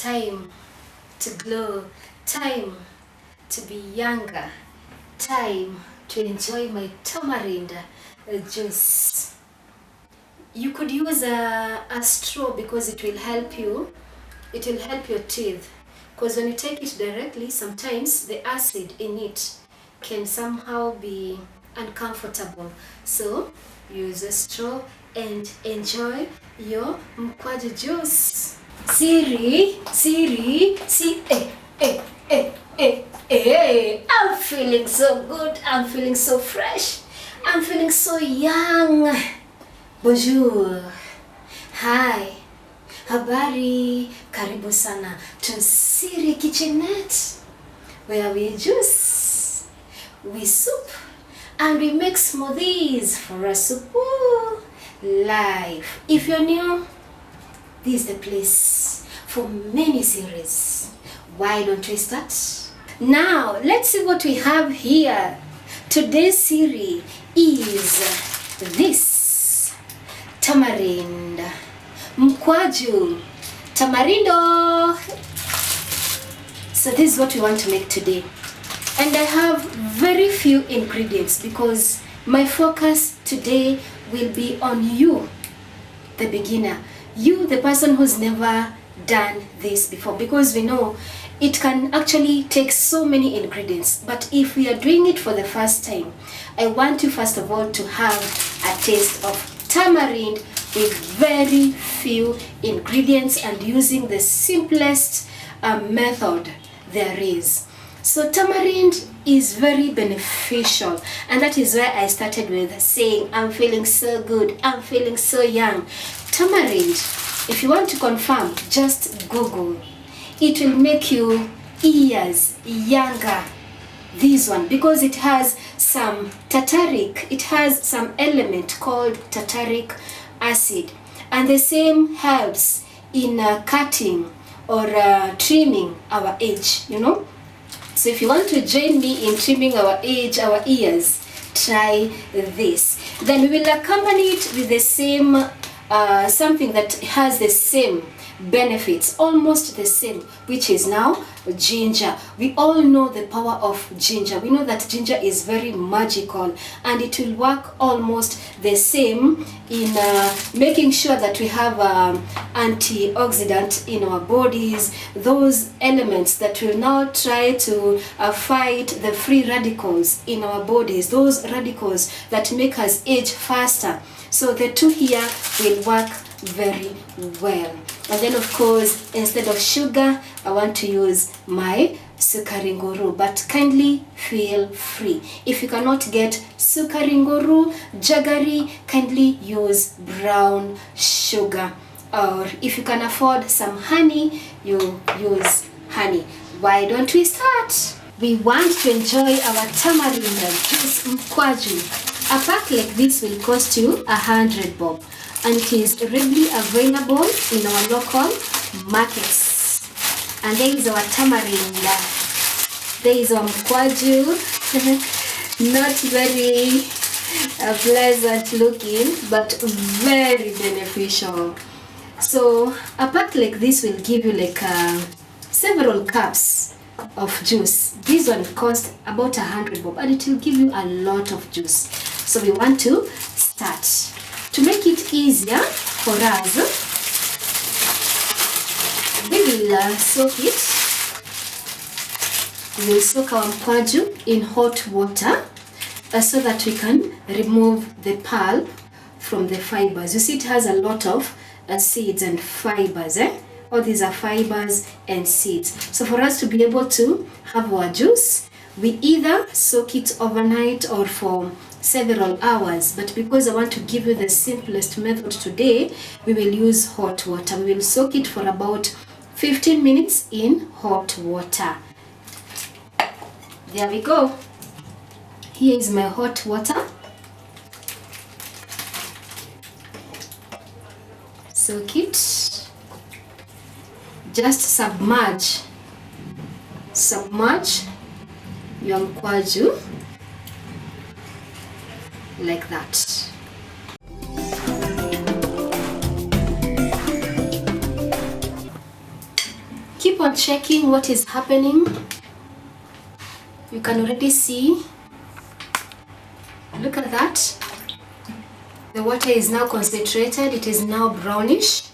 time to glow, time to be younger, time to enjoy my tamarind juice. You could use a straw because it will help you. It will help your teeth. Because when you take it directly, sometimes the acid in it can somehow be uncomfortable. So use a straw and enjoy your Ukwaju juice. Siri, I'm feeling so good, I'm feeling so fresh, I'm feeling so young. Bonjour, hi, habari, karibu sana to Siri Kitchenette, where we juice, we soup, and we make smoothies for a soup life. If you're new, this is the place for many series. Why don't we start? Now, let's see what we have here. Today's series is this tamarind, Ukwaju, tamarindo. So this is what we want to make today. And I have very few ingredients because my focus today will be on you, the beginner. You, the person who's never done this before, because we know it can actually take so many ingredients. But if we are doing it for the first time, I want you first of all to have a taste of tamarind with very few ingredients and using the simplest method there is. So tamarind is very beneficial, and that is why I started with saying I'm feeling so good, I'm feeling so young. Tamarind, if you want to confirm, just Google. It will make you years younger. This one, because it has some tartaric, it has some element called tartaric acid, and the same helps in cutting or trimming our age, you know. So if you want to join me in trimming our age, our ears, try this. Then we will accompany it with the same something that has the same benefits, almost the same, which is now ginger. We all know the power of ginger. We know that ginger is very magical, and it will work almost the same in making sure that we have antioxidant in our bodies, those elements that will now try to fight the free radicals in our bodies, those radicals that make us age faster. So the two here will work very well. And then of course, instead of sugar, I want to use my sukari nguru, but kindly feel free. If you cannot get sukari nguru, jaggery, kindly use brown sugar. Or if you can afford some honey, you use honey. Why don't we start? We want to enjoy our tamarind juice Ukwaju. A pack like this will cost you 100 bob, and it is readily available in our local markets. And there is our tamarind. There is our Ukwaju. Not very pleasant looking, but very beneficial. So a pack like this will give you like several cups of juice. This one costs about 100 bob, and it will give you a lot of juice. So we want to start. To make it easier for us, we will soak it. We will soak our Ukwaju in hot water so that we can remove the pulp from the fibers. You see, it has a lot of seeds and fibers. All these are fibers and seeds. So for us to be able to have our juice, we either soak it overnight or for several hours. But because I want to give you the simplest method today, we will use hot water. We will soak it for about 15 minutes in hot water. There we go. Here is my hot water. Soak it. Just submerge your Ukwaju like that. on checking what is happening. You can already see, look at that. The water is now concentrated, it is now brownish,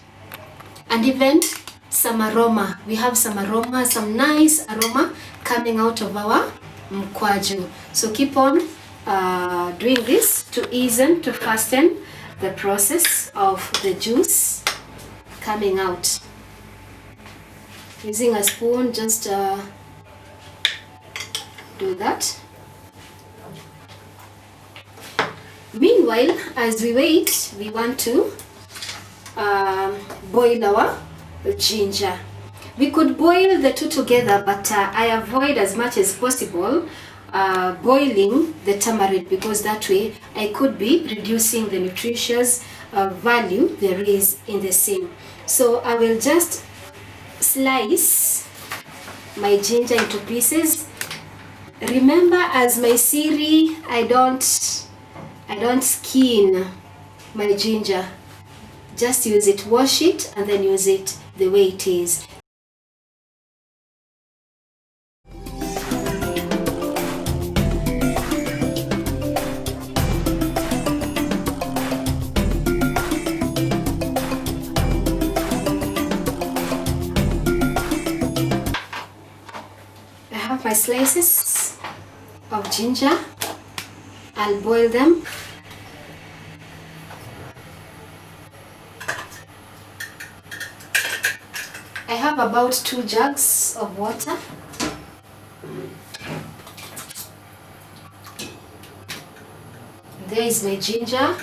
and even some aroma. We have some aroma, some nice aroma coming out of our Ukwaju. So keep on doing this to ease and to fasten the process of the juice coming out. Using a spoon, just do that. Meanwhile, as we wait, we want to boil our ginger. We could boil the two together, but I avoid as much as possible boiling the tamarind, because that way I could be reducing the nutritious value there is in the same. So I will just slice my ginger into pieces. Remember, as my siri, I don't skin my ginger. Just use it, wash it, and then use it the way it is. I have my slices of ginger. I'll boil them. I have about 2 jugs of water. There is my ginger.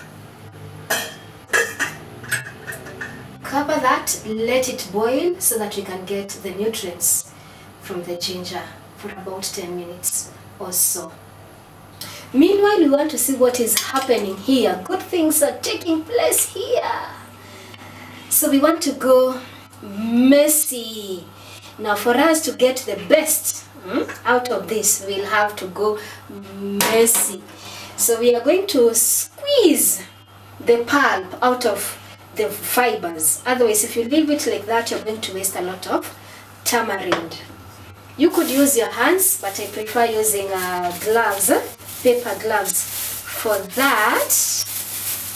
Cover that, let it boil so that we can get the nutrients from the ginger for about 10 minutes or so. Meanwhile, we want to see what is happening here. Good things are taking place here. So we want to go messy. Now, for us to get the best out of this, we'll have to go messy. So we are going to squeeze the pulp out of the fibers. Otherwise, if you leave it like that, you're going to waste a lot of tamarind. You could use your hands, but I prefer using gloves, paper gloves for that,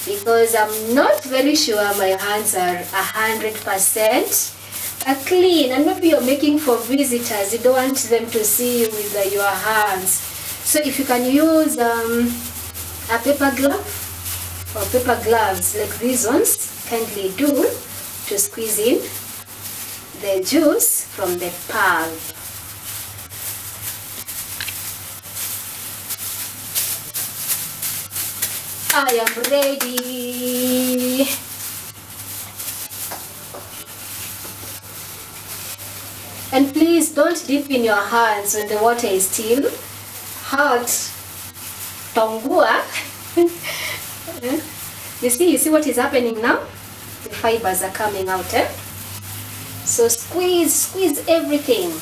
because I'm not very sure my hands are 100% clean, and maybe you're making for visitors, you don't want them to see you with your hands. So if you can use a paper glove or paper gloves like these ones, kindly do, to squeeze in the juice from the pulp. I am ready. And please don't dip in your hands when the water is still hot. Tongua. You see what is happening now? The fibers are coming out, eh? So squeeze everything.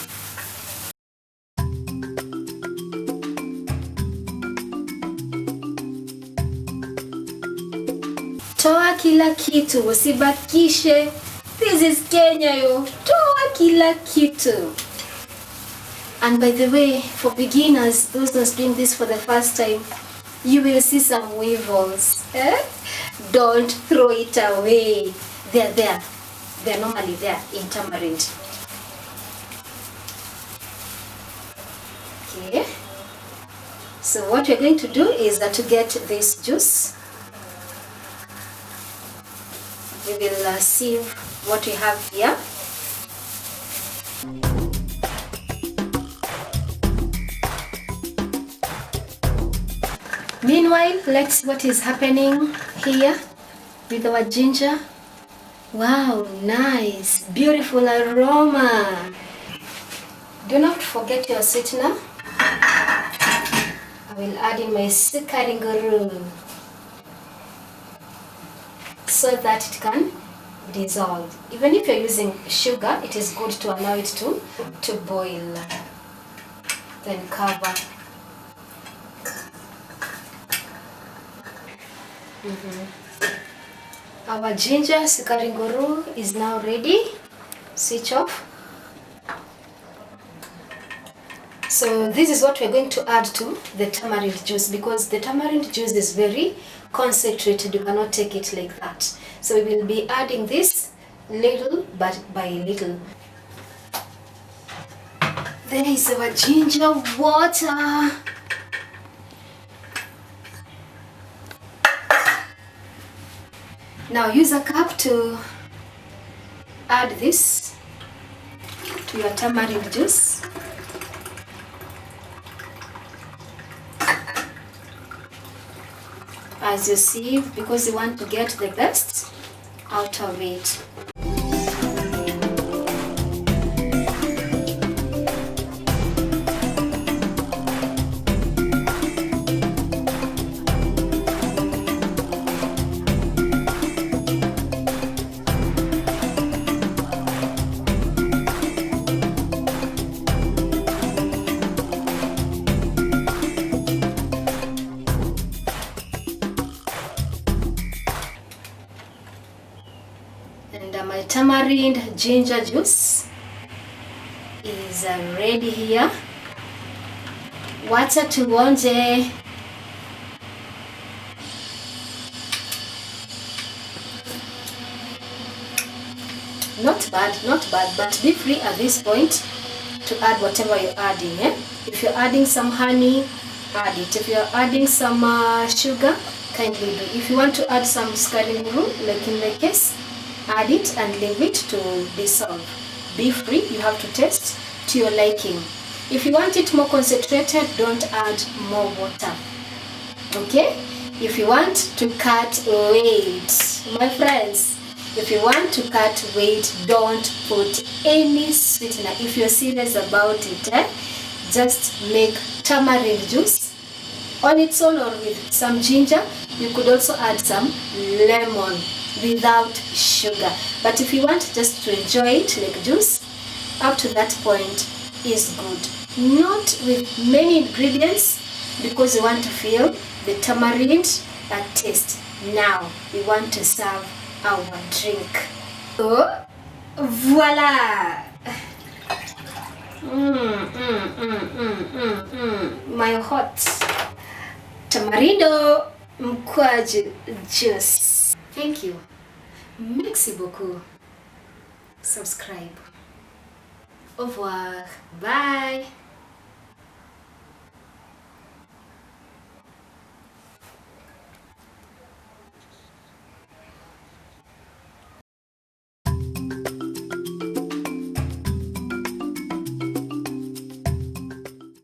Toa kila kitu, usibakishe. This is Kenya, yo. Toa kila kitu. And by the way, for beginners, those who are doing this for the first time, you will see some weevils. Don't throw it away. They're there. They're normally there in tamarind. Okay. So what we're going to do is that to get this juice, we will sieve what we have here. Meanwhile, let's see what is happening here with our ginger. Wow, nice, beautiful aroma. Do not forget your sweetener. I will add in my sikaringuru so that it can dissolve. Even if you're using sugar, it is good to allow it to boil. Then cover. Our ginger sikaringuru is now ready. Switch off. So this is what we're going to add to the tamarind juice, because the tamarind juice is very concentrated. You cannot take it like that. So we will be adding this little but by little. There is our ginger water. Now use a cup to add this to your tamarind juice. As you see, because you want to get the best out of it. And my tamarind ginger juice is ready here. Wacha tuonje. Not bad, but be free at this point to add whatever you're adding. If you're adding some honey, add it. If you're adding some sugar, kindly do. If you want to add some scaling roux, like in my case, add it and leave it to dissolve. Be free, you have to taste to your liking. If you want it more concentrated, don't add more water. Okay? If you want to cut weight, my friends, if you want to cut weight, don't put any sweetener. If you're serious about it, just make tamarind juice on its own or with some ginger. You could also add some lemon without sugar. But if you want just to enjoy it like juice, up to that point is good. Not with many ingredients, because you want to feel the tamarind taste. Now we want to serve our drink. So voila! My hot tamarindo Ukwaju juice. Thank you. Merci beaucoup. Subscribe. Au revoir. Bye.